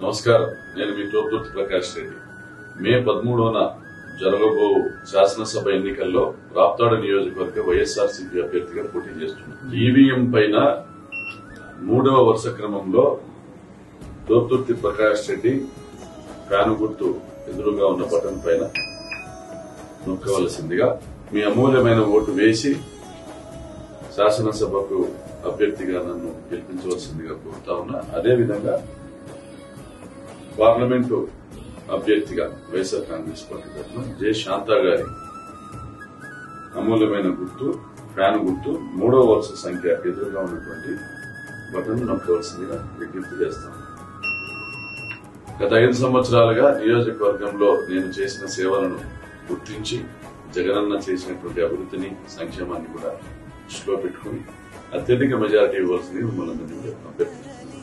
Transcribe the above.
నమస్కారం. నేను మీ తోపుదుర్తి ప్రకాష్ రెడ్డి. మే 13న జరగబో శాసనసభ ఎన్నికల్లో రాప్తాడు నియోజకవర్గ వైఎస్ఆర్సీపీ అభ్యర్థిగా పోటీ చేస్తున్నాను. ఈవీఎం పైన 3వ వరుస క్రమంలో తోపుదుర్తి ప్రకాష్ రెడ్డి ఫ్యాను గుర్తు ఎదురుగా ఉన్న బటన్ పైన నొక్కవలసిందిగా మీ అమూల్యమైన ఓటు వేసి శాసనసభకు అభ్యర్థిగా నన్ను గెలిపించవలసిందిగా కోరుతా ఉన్నా. అదేవిధంగా పార్లమెంటు అభ్యర్థిగా వైఎస్ఆర్ కాంగ్రెస్ పార్టీ తరఫున జె శాంతా గారి అమూల్యమైన గుర్తు ఫ్యాన్ గుర్తు 3వ వరుస సంఖ్య ఎదురుగా ఉన్నటువంటి బటన్ నొక్కవలసిందిగా విజ్ఞప్తి చేస్తాను. గత 5 సంవత్సరాలుగా నియోజకవర్గంలో నేను చేసిన సేవలను గుర్తించి జగనన్న చేసినటువంటి అభివృద్ధిని సంక్షేమాన్ని కూడా దృష్టిలో పెట్టుకుని అత్యధిక మెజారిటీ ఇవ్వాల్సింది మిమ్మల్ని అభ్యర్థిస్తున్నాను.